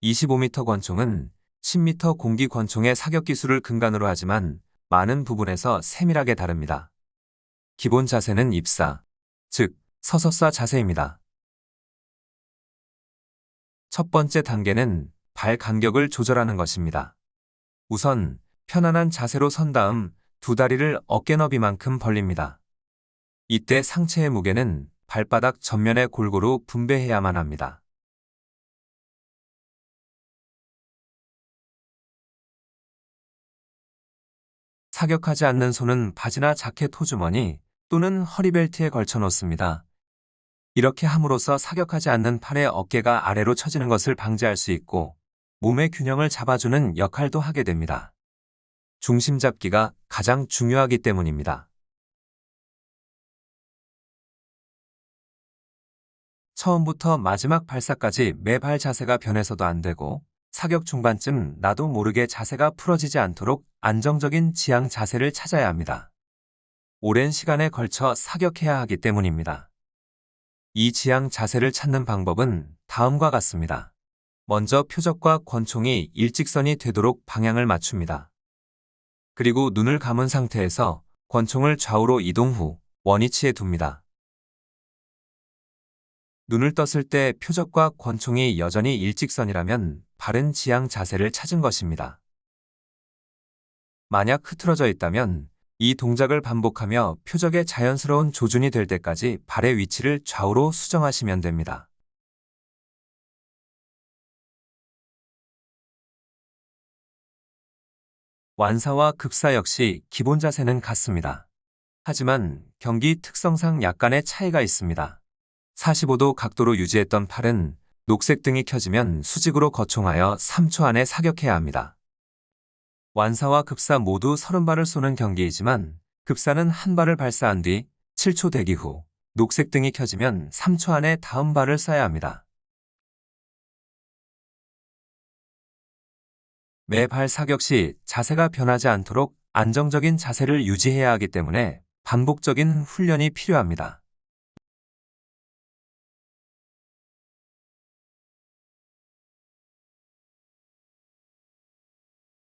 25m 권총은 10m 공기 권총의 사격 기술을 근간으로 하지만 많은 부분에서 세밀하게 다릅니다. 기본 자세는 입사, 즉 서서 쏴 자세입니다. 첫 번째 단계는 발 간격을 조절하는 것입니다. 우선 편안한 자세로 선 다음 두 다리를 어깨 너비만큼 벌립니다. 이때 상체의 무게는 발바닥 전면에 골고루 분배해야만 합니다. 사격하지 않는 손은 바지나 자켓 호주머니 또는 허리벨트에 걸쳐 놓습니다. 이렇게 함으로써 사격하지 않는 팔의 어깨가 아래로 처지는 것을 방지할 수 있고 몸의 균형을 잡아주는 역할도 하게 됩니다. 중심 잡기가 가장 중요하기 때문입니다. 처음부터 마지막 발사까지 매 발 자세가 변해서도 안 되고 사격 중반쯤 나도 모르게 자세가 풀어지지 않도록 안정적인 지향 자세를 찾아야 합니다. 오랜 시간에 걸쳐 사격해야 하기 때문입니다. 이 지향 자세를 찾는 방법은 다음과 같습니다. 먼저 표적과 권총이 일직선이 되도록 방향을 맞춥니다. 그리고 눈을 감은 상태에서 권총을 좌우로 이동 후 원위치에 둡니다. 눈을 떴을 때 표적과 권총이 여전히 일직선이라면 바른 지향 자세를 찾은 것입니다. 만약 흐트러져 있다면 이 동작을 반복하며 표적의 자연스러운 조준이 될 때까지 발의 위치를 좌우로 수정하시면 됩니다. 완사와 급사 역시 기본 자세는 같습니다. 하지만 경기 특성상 약간의 차이가 있습니다. 45도 각도로 유지했던 팔은 녹색 등이 켜지면 수직으로 거총하여 3초 안에 사격해야 합니다. 완사와 급사 모두 30발을 쏘는 경기이지만 급사는 한 발을 발사한 뒤 7초 대기 후 녹색 등이 켜지면 3초 안에 다음 발을 쏴야 합니다. 매 발 사격 시 자세가 변하지 않도록 안정적인 자세를 유지해야 하기 때문에 반복적인 훈련이 필요합니다.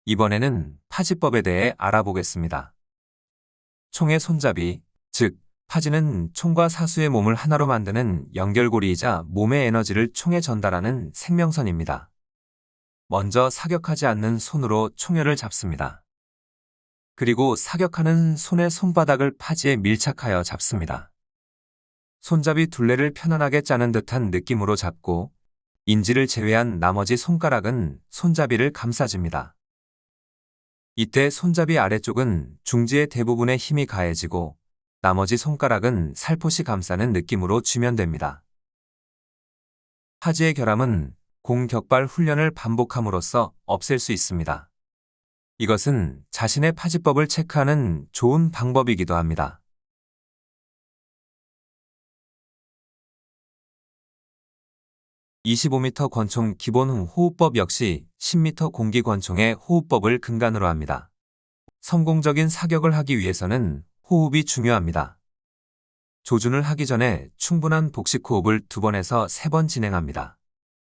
이번에는 파지법에 대해 알아보겠습니다. 총의 손잡이, 즉 파지는 총과 사수의 몸을 하나로 만드는 연결고리이자 몸의 에너지를 총에 전달하는 생명선입니다. 먼저 사격하지 않는 손으로 총열을 잡습니다. 그리고 사격하는 손의 손바닥을 파지에 밀착하여 잡습니다. 손잡이 둘레를 편안하게 짜는 듯한 느낌으로 잡고 인지를 제외한 나머지 손가락은 손잡이를 감싸줍니다. 이때 손잡이 아래쪽은 중지의 대부분의 힘이 가해지고 나머지 손가락은 살포시 감싸는 느낌으로 쥐면 됩니다. 파지의 결함은 공격발 훈련을 반복함으로써 없앨 수 있습니다. 이것은 자신의 파지법을 체크하는 좋은 방법이기도 합니다. 25m 권총 기본 호흡법 역시 10m 공기 권총의 호흡법을 근간으로 합니다. 성공적인 사격을 하기 위해서는 호흡이 중요합니다. 조준을 하기 전에 충분한 복식 호흡을 2번에서 3번 진행합니다.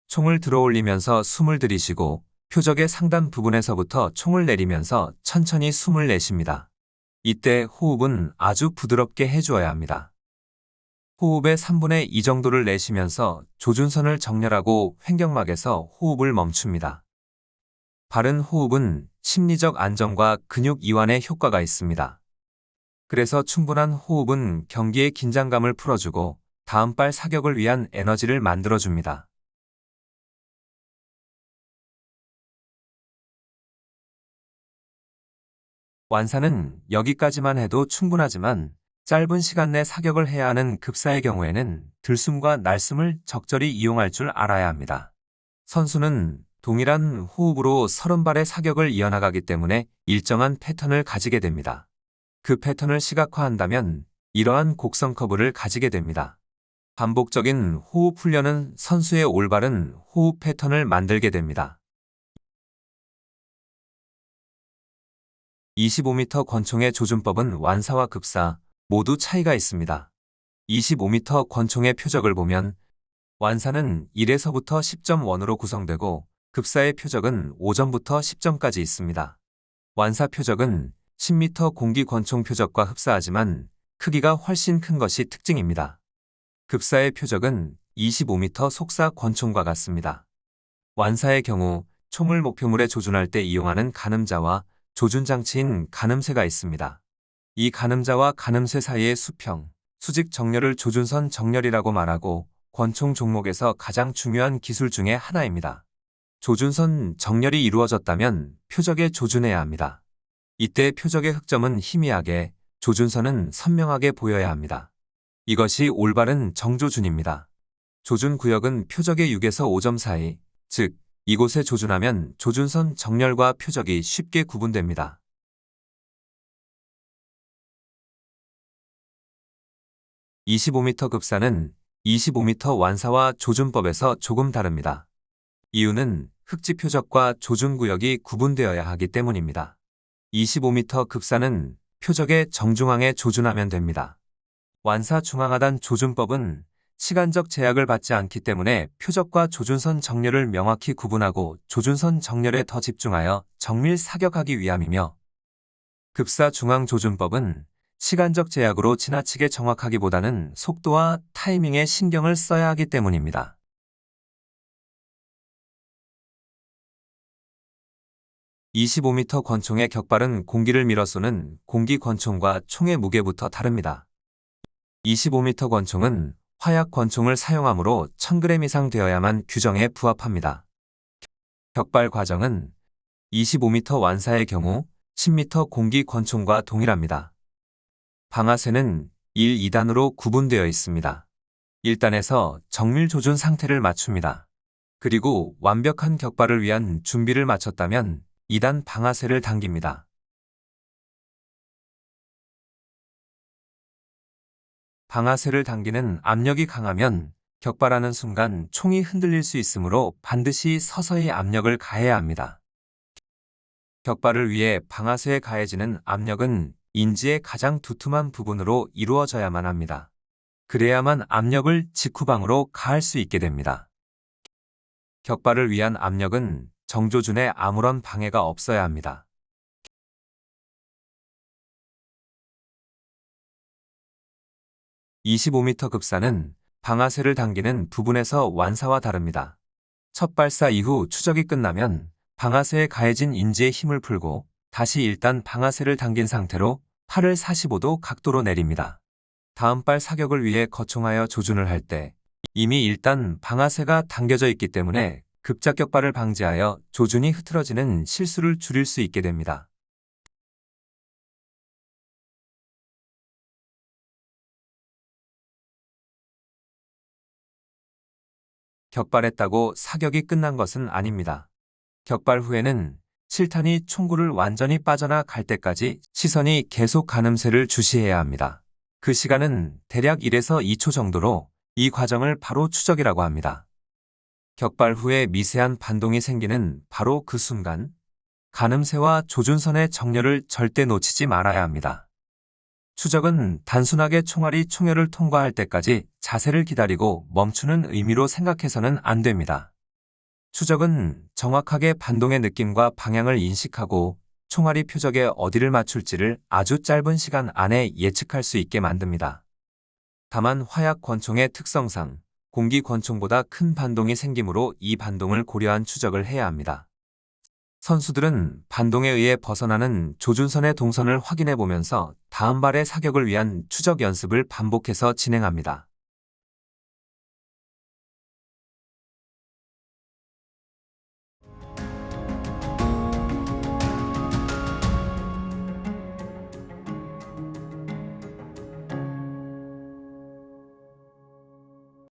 총을 들어올리면서 숨을 들이쉬고 표적의 상단 부분에서부터 총을 내리면서 천천히 숨을 내쉽니다. 이때 호흡은 아주 부드럽게 해주어야 합니다. 호흡의 3분의 2 정도를 내쉬면서 조준선을 정렬하고 횡격막에서 호흡을 멈춥니다. 바른 호흡은 심리적 안정과 근육 이완에 효과가 있습니다. 그래서 충분한 호흡은 경기의 긴장감을 풀어주고 다음 발 사격을 위한 에너지를 만들어줍니다. 완사는 여기까지만 해도 충분하지만 짧은 시간 내 사격을 해야 하는 급사의 경우에는 들숨과 날숨을 적절히 이용할 줄 알아야 합니다. 선수는 동일한 호흡으로 30발의 사격을 이어나가기 때문에 일정한 패턴을 가지게 됩니다. 그 패턴을 시각화한다면 이러한 곡선 커브를 가지게 됩니다. 반복적인 호흡 훈련은 선수의 올바른 호흡 패턴을 만들게 됩니다. 25m 권총의 조준법은 완사와 급사 모두 차이가 있습니다. 25m 권총의 표적을 보면 완사는 1에서부터 10.1으로 구성되고 급사의 표적은 5점부터 10점까지 있습니다. 완사 표적은 10m 공기 권총 표적과 흡사하지만 크기가 훨씬 큰 것이 특징입니다. 급사의 표적은 25m 속사 권총과 같습니다. 완사의 경우 총을 목표물에 조준할 때 이용하는 가늠자와 조준 장치인 가늠쇠가 있습니다. 이 가늠자와 가늠쇠 사이의 수평, 수직 정렬을 조준선 정렬이라고 말하고 권총 종목에서 가장 중요한 기술 중의 하나입니다. 조준선 정렬이 이루어졌다면 표적에 조준해야 합니다. 이때 표적의 흑점은 희미하게, 조준선은 선명하게 보여야 합니다. 이것이 올바른 정조준입니다. 조준 구역은 표적의 6에서 5점 사이, 즉 이곳에 조준하면 조준선 정렬과 표적이 쉽게 구분됩니다. (25m) 급사는 25m 완사와 조준법에서 조금 다릅니다. 이유는 흑지 표적과 조준 구역이 구분되어야 하기 때문입니다. 25m 급사는 표적의 정중앙에 조준하면 됩니다. 완사 중앙하단 조준법은 시간적 제약을 받지 않기 때문에 표적과 조준선 정렬을 명확히 구분하고 조준선 정렬에 더 집중하여 정밀 사격하기 위함이며, 급사 중앙 조준법은 시간적 제약으로 지나치게 정확하기보다는 속도와 타이밍에 신경을 써야 하기 때문입니다. (25m) 권총의 격발은 공기를 밀어 쏘는 공기 권총과 총의 무게부터 다릅니다. 25m 권총은 화약 권총을 사용하므로 1000g 이상 되어야만 규정에 부합합니다. 격발 과정은 25m 완사의 경우 10m 공기 권총과 동일합니다. 방아쇠는 1, 2단으로 구분되어 있습니다. 1단에서 정밀 조준 상태를 맞춥니다. 그리고 완벽한 격발을 위한 준비를 마쳤다면 2단 방아쇠를 당깁니다. 방아쇠를 당기는 압력이 강하면 격발하는 순간 총이 흔들릴 수 있으므로 반드시 서서히 압력을 가해야 합니다. 격발을 위해 방아쇠에 가해지는 압력은 인지의 가장 두툼한 부분으로 이루어져야만 합니다. 그래야만 압력을 직후방으로 가할 수 있게 됩니다. 격발을 위한 압력은 정조준에 아무런 방해가 없어야 합니다. 25m 급사는 방아쇠를 당기는 부분에서 완사와 다릅니다. 첫 발사 이후 추적이 끝나면 방아쇠에 가해진 인지의 힘을 풀고 다시 1단 방아쇠를 당긴 상태로 팔을 45도 각도로 내립니다. 다음 발 사격을 위해 거총하여 조준을 할 때 이미 1단 방아쇠가 당겨져 있기 때문에 급작 격발을 방지하여 조준이 흐트러지는 실수를 줄일 수 있게 됩니다. 격발했다고 사격이 끝난 것은 아닙니다. 격발 후에는 실탄이 총구를 완전히 빠져나갈 때까지 시선이 계속 가늠쇠를 주시해야 합니다. 그 시간은 대략 1에서 2초 정도로 이 과정을 바로 추적이라고 합니다. 격발 후에 미세한 반동이 생기는 바로 그 순간, 가늠쇠와 조준선의 정렬을 절대 놓치지 말아야 합니다. 추적은 단순하게 총알이 총열을 통과할 때까지 자세를 기다리고 멈추는 의미로 생각해서는 안 됩니다. 추적은 정확하게 반동의 느낌과 방향을 인식하고 총알이 표적에 어디를 맞출지를 아주 짧은 시간 안에 예측할 수 있게 만듭니다. 다만 화약 권총의 특성상 공기 권총보다 큰 반동이 생기므로 이 반동을 고려한 추적을 해야 합니다. 선수들은 반동에 의해 벗어나는 조준선의 동선을 확인해 보면서 다음 발의 사격을 위한 추적 연습을 반복해서 진행합니다.